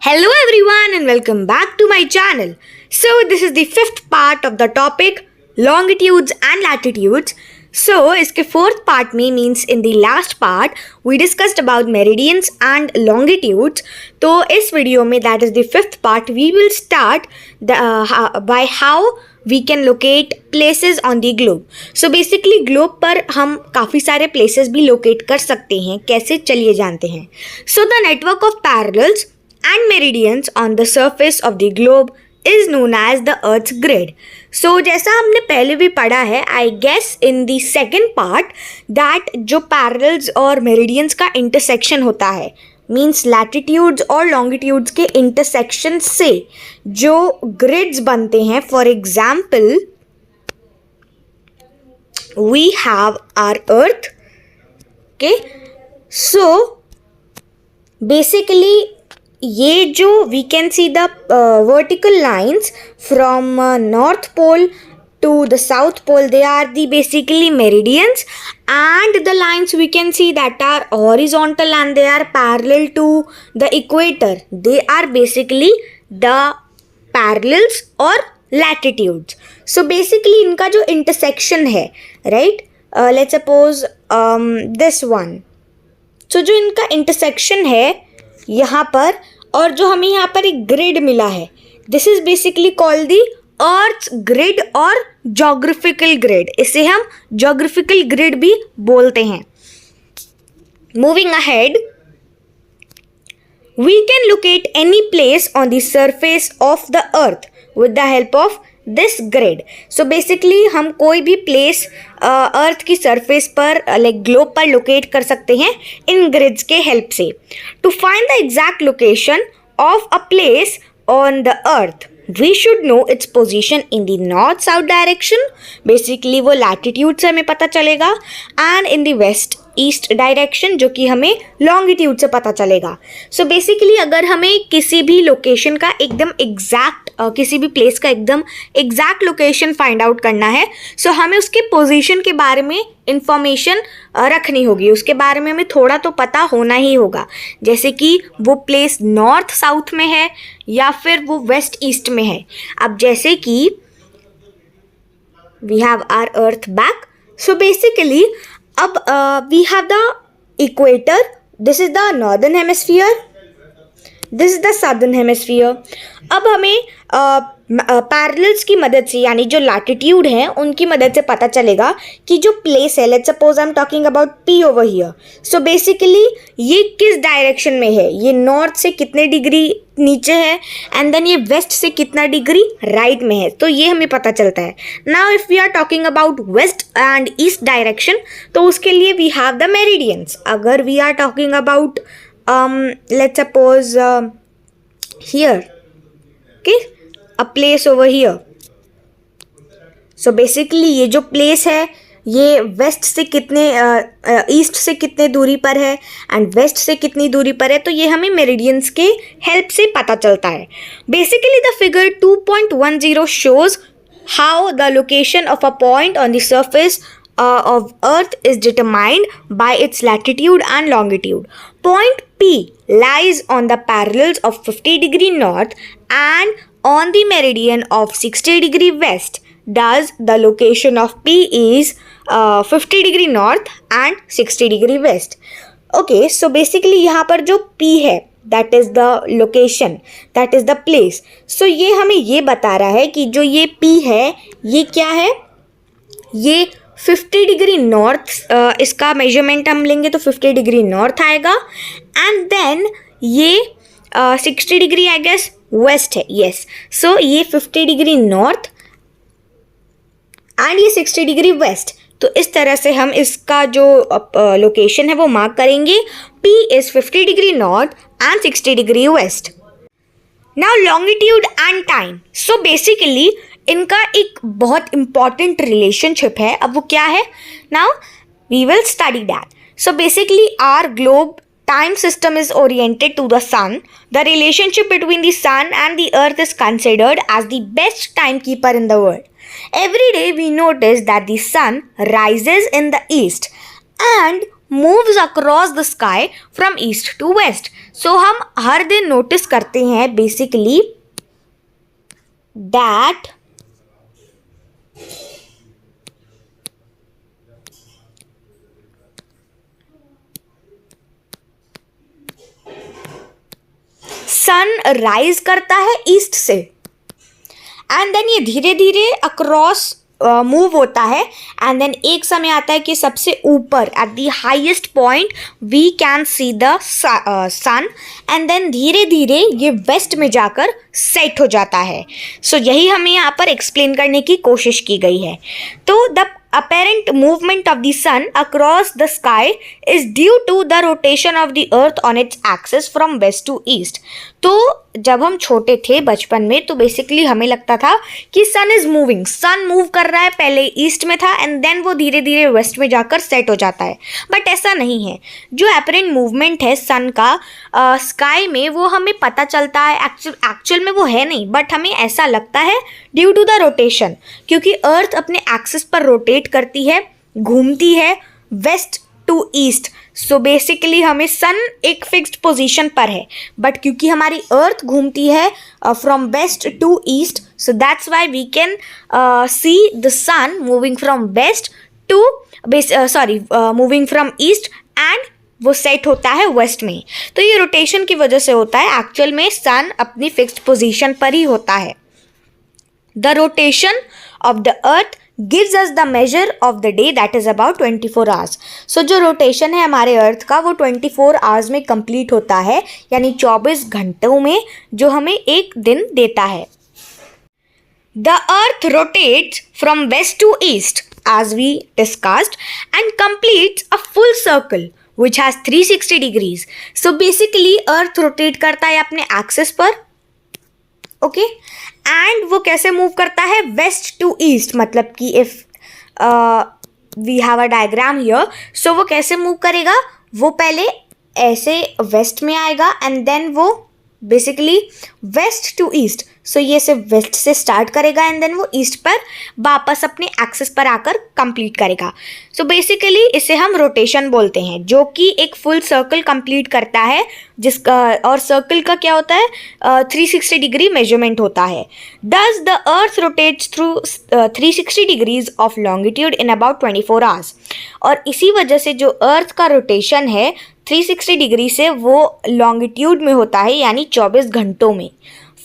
Hello everyone and welcome back to my channel. So this is the fifth part of the topic longitudes and latitudes. So इसके fourth part में means in the last part we discussed about meridians and longitudes. तो इस video में that is the fifth part we will start by how we can locate places on the globe. So basically globe पर हम काफ़ी सारे places भी locate कर सकते हैं. कैसे चलिए जानते हैं. So the network of parallels and meridians on the surface of the globe is known as the Earth's grid. So जैसा हमने पहले भी पढ़ा है I guess in the second part that जो parallels और meridians का intersection होता है means latitudes और longitudes के intersection से जो grids बनते हैं. For example we have our Earth. Okay, so basically ये जो we can see the vertical lines from north pole to the south pole, they are the basically meridians, and the lines we can see that are horizontal and they are parallel to the equator, they are basically the parallels or latitudes. So basically इनका जो intersection है, right, let's suppose this one. So जो इनका intersection है यहाँ पर और जो हमें यहाँ पर एक ग्रिड मिला है, this is basically called the earth grid और जोग्राफिकल ग्रिड. इसे हम जोग्राफिकल ग्रिड भी बोलते हैं. Moving ahead, we can locate any place on the surface of the earth with the help of this grid. So basically हम कोई भी place अर्थ की सरफेस पर लाइक ग्लोब पर लोकेट कर सकते हैं इन ग्रिड्स के हेल्प से. To find the exact location of a place on the earth we should know its position in the north south direction. Basically वो लैटिट्यूड से हमें पता चलेगा, and in the west east direction जो कि हमें लॉन्गिट्यूड से पता चलेगा. सो बेसिकली अगर हमें किसी भी लोकेशन का एकदम एग्जैक्ट किसी भी प्लेस का एकदम एग्जैक्ट लोकेशन फाइंड आउट करना है, सो हमें उसके पोजीशन के बारे में इंफॉर्मेशन रखनी होगी. उसके बारे में हमें थोड़ा तो पता होना ही होगा, जैसे कि वो प्लेस नॉर्थ साउथ में है या फिर वो वेस्ट ईस्ट में है. अब जैसे कि we have our earth back. So basically अब we have the equator. This is the northern hemisphere, this is the southern hemisphere. अब हमें पैरेलल्स की मदद से यानी जो लैटिट्यूड है उनकी मदद से पता चलेगा कि जो प्लेस है, let's suppose I am talking about P over here. So basically ये किस डायरेक्शन में है, ये नॉर्थ से कितने डिग्री नीचे है, एंड देन ये वेस्ट से कितना डिग्री राइट में है, तो ये हमें पता चलता है. Now if we are talking about west and east direction तो उसके लिए वी हैव द मेरिडियंस. अगर we are talking about let's suppose here, okay, a place over here. So basically ये जो place है ये वेस्ट से कितने ईस्ट से कितने दूरी पर है एंड वेस्ट से कितनी दूरी पर है, तो ये हमें मेरिडियंस के हेल्प से पता चलता है. Basically the figure 2.10 shows how the location of a point on the surface of Earth is determined by its latitude and longitude. Point P lies on the parallels of 50 degree north and on the meridian of 60 degree west. Thus, the location of P is 50 degree north and 60 degree west. Okay, so basically यहाँ पर जो P है that is the location, that is the place. So ये हमें ये बता रहा है कि जो ये P है ये क्या है, ये 50 डिग्री नॉर्थ, इसका मेजरमेंट हम लेंगे तो 50 डिग्री नॉर्थ आएगा, एंड देन ये 60 डिग्री आई गेस वेस्ट है. यस, सो ये 50 डिग्री नॉर्थ एंड ये 60 डिग्री वेस्ट. तो इस तरह से हम इसका जो लोकेशन है वो मार्क करेंगे. P is 50 degree north and 60 degree west. Now longitude and time. So basically इनका एक बहुत इंपॉर्टेंट रिलेशनशिप है. अब वो क्या है, now we will study that. So basically our globe time system is oriented to the sun. The relationship between the sun and the earth is considered as the best timekeeper in the world. Every day we notice that the sun rises in the east and moves across the sky from east to west. So हम हर दिन notice करते हैं basically that sun rise करता है east से and then ये धीरे धीरे अक्रॉस मूव होता है एंड देन एक समय आता है कि सबसे ऊपर at the highest point we can see the sun and then धीरे धीरे ये वेस्ट में जाकर सेट हो जाता है. सो यही हमें यहाँ पर एक्सप्लेन करने की कोशिश की गई है. तो the apparent movement of the sun across the sky is due to the rotation of the earth on its axis from west to east. तो जब हम छोटे थे बचपन में तो बेसिकली हमें लगता था कि सन इज मूविंग, सन मूव कर रहा है, पहले ईस्ट में था एंड देन वो धीरे धीरे वेस्ट में जाकर सेट हो जाता है. बट ऐसा नहीं है. जो अपरेंट मूवमेंट है सन का स्काई में वो हमें पता चलता है, एक्चुअल में वो है नहीं, बट हमें ऐसा लगता है ड्यू टू द रोटेशन, क्योंकि अर्थ अपने एक्सिस पर रोटेट करती है, घूमती है west to east. So basically हमें सन एक फिक्स्ड पोजीशन पर है, बट क्योंकि हमारी अर्थ घूमती है from west to east, so that's why we can see the sun moving from west to moving from east and वो सेट होता है वेस्ट में. तो ये रोटेशन की वजह से होता है, एक्चुअल में सन अपनी फिक्स्ड पोजीशन पर ही होता है. The rotation of the earth gives us the measure of the day, that is about 24 hours. So जो रोटेशन है हमारे अर्थ का वो 24 hours में कंप्लीट होता है, यानी 24 घंटों में, जो हमें एक दिन देता है. The earth rotates from west to east as we discussed and completes a full circle which has 360 degrees. So basically earth rotate करता है अपने एक्सिस पर, ओके एंड वो कैसे मूव करता है वेस्ट टू ईस्ट, मतलब कि if we have a diagram here, so वो कैसे मूव करेगा, वो पहले ऐसे वेस्ट में आएगा एंड देन वो बेसिकली वेस्ट टू ईस्ट, सो ये सिर्फ वेस्ट से स्टार्ट करेगा एंड देन वो ईस्ट पर वापस अपने एक्सिस पर आकर कंप्लीट करेगा. सो बेसिकली इसे हम रोटेशन बोलते हैं, जो कि एक फुल सर्कल कंप्लीट करता है, जिसका और सर्कल का क्या होता है 360 डिग्री मेजरमेंट होता है. दस the earth rotates through 360 degrees of longitude in about 24 hours. और इसी वजह से जो अर्थ का रोटेशन है 360 डिग्री से वो लॉन्गिट्यूड में होता है, यानी 24 घंटों में.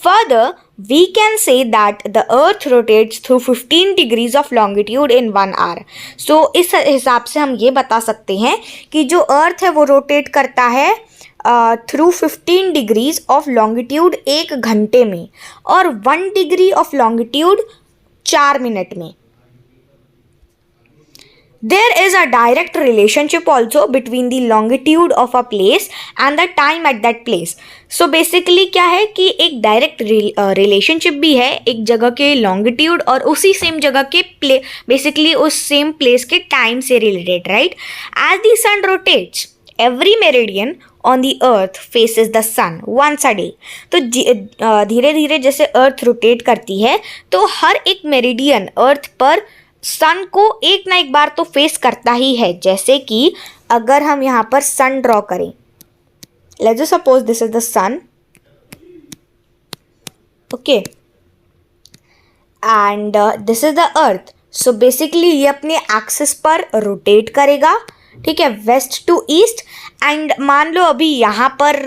Further, we can say that the earth rotates through 15 degrees of longitude in 1 hour. So इस हिसाब से हम ये बता सकते हैं कि जो अर्थ है वो रोटेट करता है थ्रू 15 डिग्रीज ऑफ लॉन्गिट्यूड एक घंटे में और 1 डिग्री ऑफ लॉन्गिट्यूड 4 मिनट में. There is a direct relationship also between the longitude of a place and the time at that place. So basically क्या है कि एक डायरेक्ट रिलेशनशिप भी है एक जगह के लॉन्गिट्यूड और उसी सेम जगह के बेसिकली उस सेम प्लेस के टाइम से related, right. As the sun rotates every meridian on the earth faces the sun once a day. तो धीरे धीरे जैसे अर्थ रोटेट करती है तो हर एक मेरिडियन अर्थ पर सन को एक ना एक बार तो फेस करता ही है. जैसे कि अगर हम यहाँ पर सन ड्रॉ करें, let's just suppose this is the sun, okay, and this is the earth. So basically ये अपने एक्सिस पर रोटेट करेगा, ठीक है, वेस्ट टू ईस्ट. एंड मान लो अभी यहाँ पर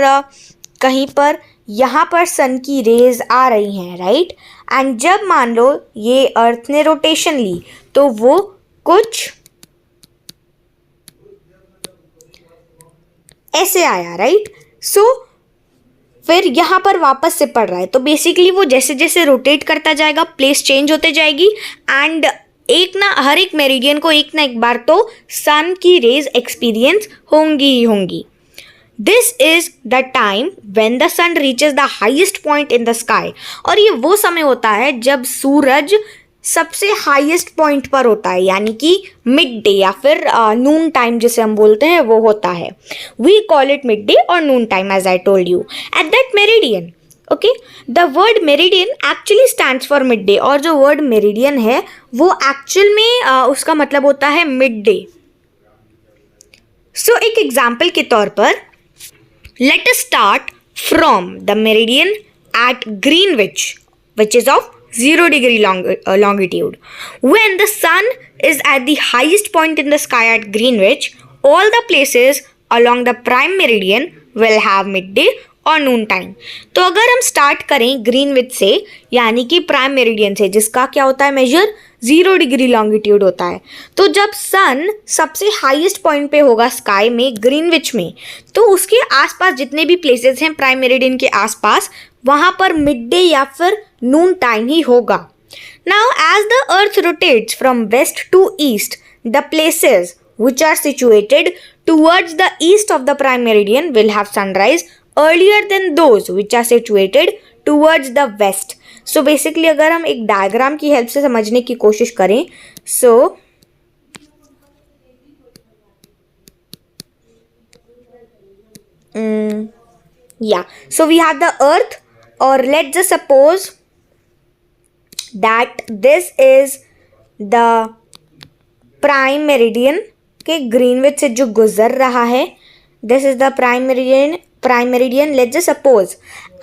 कहीं पर यहाँ पर सन की रेज आ रही हैं, राइट. एंड जब मान लो ये अर्थ ने रोटेशन ली तो वो कुछ ऐसे आया, राइट. सो फिर यहाँ पर वापस से पड़ रहा है, तो बेसिकली वो जैसे जैसे रोटेट करता जाएगा प्लेस चेंज होते जाएगी एंड एक ना हर एक मेरिडियन को एक ना एक बार तो सन की रेज एक्सपीरियंस होंगी ही होंगी. This is the time when the sun reaches the highest point in the sky. और ये वो समय होता है जब सूरज सबसे हाईएस्ट पॉइंट पर होता है, यानी कि मिड डे या फिर नून टाइम जिसे हम बोलते हैं वो होता है. We call it mid day और noon time as I told you at that meridian. Okay, the word meridian actually stands for mid day. और जो वर्ड मेरिडियन है वो एक्चुअल में उसका मतलब होता है मिड डे. सो एक एग्जाम्पल के तौर पर let us start from the meridian at Greenwich, which is of 0 degree longitude. When the sun is at the highest point in the sky at Greenwich, all the places along the prime meridian will have midday और noon time. तो अगर हम start करें Greenwich से, यानी कि prime meridian से, जिसका क्या होता है मेजर 0 डिग्री लॉन्गिट्यूड होता है, तो जब सन सबसे हाईएस्ट पॉइंट पे होगा स्काई में ग्रीनविच में, तो उसके आसपास जितने भी प्लेसेस हैं प्राइम मेरिडियन के आसपास, वहाँ पर मिड डे या फिर नून टाइम ही होगा. Now as the earth rotates from west to east, the places which are situated towards the east of the prime meridian will have sunrise earlier than those which are situated towards the west. So basically अगर हम एक diagram की help से समझने की कोशिश करें, so we have the earth, or let's just suppose that this is the prime meridian के ग्रीनविच से जो गुजर रहा है, this is the prime meridian let's just suppose.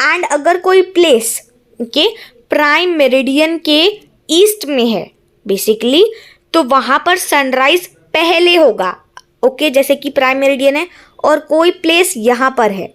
And अगर कोई प्लेस के प्राइम मेरिडियन के ईस्ट में है बेसिकली, तो वहाँ पर सनराइज पहले होगा. ओके, जैसे कि प्राइम मेरिडियन है और कोई प्लेस यहाँ पर है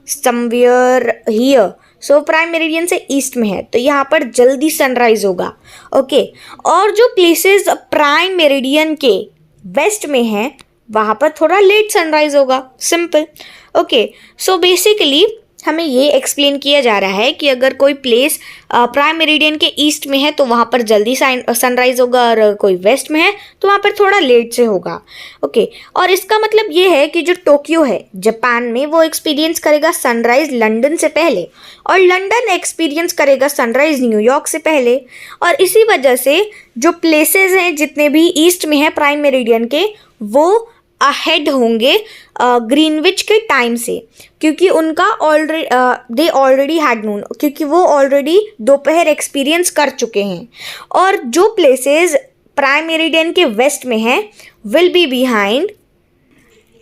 somewhere here, so prime meridian से ईस्ट में है, तो यहाँ पर जल्दी सनराइज होगा. ओके, और जो प्लेसेस प्राइम मेरिडियन के वेस्ट में है, वहाँ पर थोड़ा लेट सनराइज होगा. सिंपल. ओके, सो बेसिकली हमें ये एक्सप्लेन किया जा रहा है कि अगर कोई प्लेस प्राइम मेरिडियन के ईस्ट में है तो वहाँ पर जल्दी सनराइज होगा, और कोई वेस्ट में है तो वहाँ पर थोड़ा लेट से होगा. ओके, और इसका मतलब ये है कि जो टोक्यो है जापान में, वो एक्सपीरियंस करेगा सनराइज लंदन से पहले, और लंदन एक्सपीरियंस करेगा सनराइज न्यूयॉर्क से पहले. और इसी वजह से जो प्लेसेस हैं जितने भी ईस्ट में है प्राइम मेरिडियन के, वो अहेड होंगे ग्रीनविच के टाइम से, क्योंकि उनका दे ऑलरेडी हैड नून, क्योंकि वो ऑलरेडी दोपहर एक्सपीरियंस कर चुके हैं. और जो प्लेसेस प्राइम मेरिडियन के वेस्ट में हैं will be behind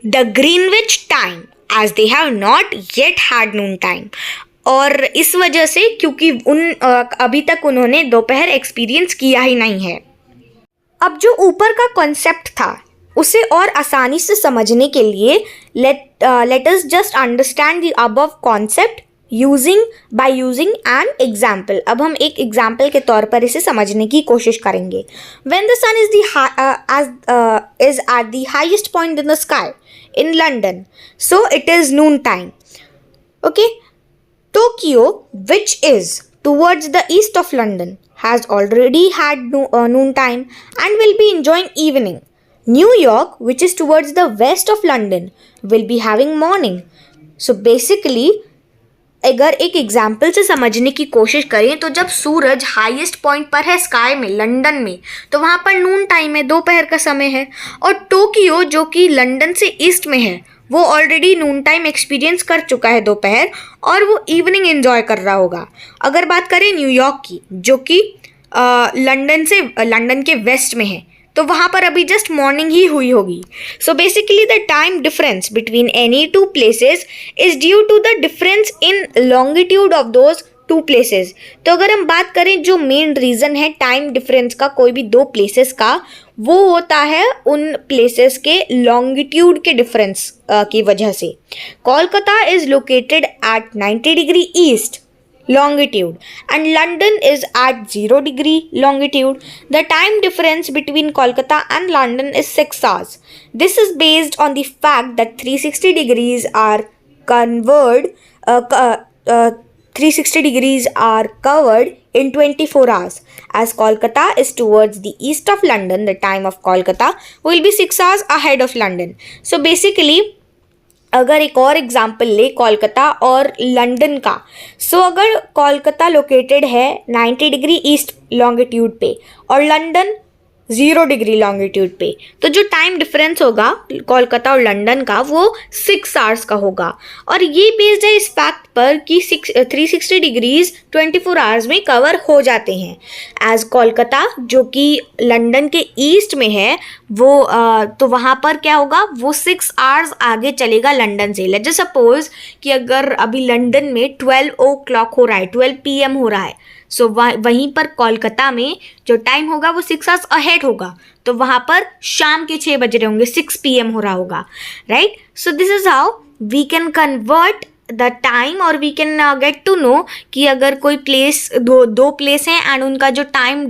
the Greenwich time as they have not yet had noon time. और इस वजह से, क्योंकि अभी तक उन्होंने दोपहर एक्सपीरियंस किया ही नहीं है. अब जो ऊपर का कॉन्सेप्ट था उसे और आसानी से समझने के लिए let us just understand the above concept by using an example. अब हम एक एग्जाम्पल के तौर पर इसे समझने की कोशिश करेंगे. When the sun is at the highest point in the sky in London, so it is noon time. Okay, Tokyo, which is towards the east of London, has already had noon time and will be enjoying evening. New York, which is towards the west of London, will be having morning. So basically, अगर एक example से समझने की कोशिश करें तो जब सूरज highest point पर है स्काई में लंदन में, तो वहाँ पर नून टाइम है, दोपहर का समय है. और टोक्यो जो कि लंदन से ईस्ट में है, वो ऑलरेडी नून टाइम एक्सपीरियंस कर चुका है दोपहर, और वो इवनिंग एंजॉय कर रहा होगा. अगर बात करें न्यूयॉर्क की, जो कि लंदन के वेस्ट में है, तो वहाँ पर अभी जस्ट मॉर्निंग ही हुई होगी. So basically the time difference between any two places is due to the difference in longitude of those two places. तो अगर हम बात करें जो मेन रीज़न है टाइम डिफरेंस का कोई भी दो प्लेसेस का, वो होता है उन प्लेसेस के लॉन्गिट्यूड के डिफरेंस की वजह से. Kolkata is located at 90 degree east longitude and London is at 0 degree longitude. The time difference between Kolkata and London is 6 hours. This is based on the fact that 360 degrees are covered 360 degrees are covered in 24 hours. As Kolkata is towards the east of London, the time of Kolkata will be 6 hours ahead of London. So basically, अगर एक और example ले कोलकाता और London का, सो अगर Kolkata located है 90 degree east longitude पे और लंदन 0 डिग्री लॉन्गिट्यूड पे, तो जो टाइम डिफरेंस होगा कोलकाता और लंदन का वो 6 आवर्स का होगा. और ये बेस्ड है इस फैक्ट पर कि 360 डिग्रीज 24 आवर्स में कवर हो जाते हैं। एज कोलकाता जो कि लंदन के ईस्ट में है वो तो वहाँ पर क्या होगा, वो 6 आवर्स आगे चलेगा लंदन से। लेट्स सपोज कि अगर अभी लंदन में 12 o'clock हो रहा है, 12 PM हो रहा है, सो वहीं पर कोलकाता में जो टाइम होगा वो 6 आवर्स अहेड होगा, तो वहाँ पर शाम के 6 बज रहे होंगे, 6 PM हो रहा होगा, right. So this is how we can convert the time और we can get to know कि अगर कोई प्लेस दो प्लेस हैं एंड उनका जो टाइम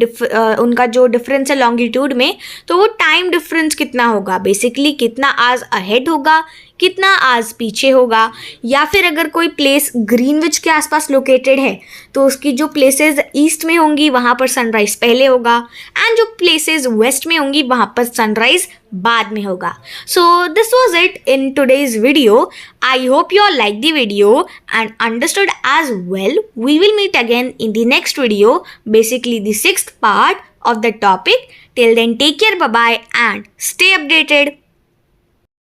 उनका जो डिफरेंस है लॉन्गिट्यूड में, तो वो टाइम डिफरेंस कितना होगा, बेसिकली कितना आवर्स अहेड होगा, कितना आवर्स पीछे होगा। या फिर अगर कोई प्लेस ग्रीनविच के आसपास लोकेटेड है तो उसकी जो प्लेसेस ईस्ट में होंगी वहाँ पर सनराइज पहले होगा एंड जो प्लेसेस वेस्ट में होंगी वहाँ पर सनराइज बाद में होगा। So this was it in today's video. I hope you all like the video and understood as well. We will meet again in the next video, basically the 6th part of the topic. Till then, take care, bye bye, and stay updated.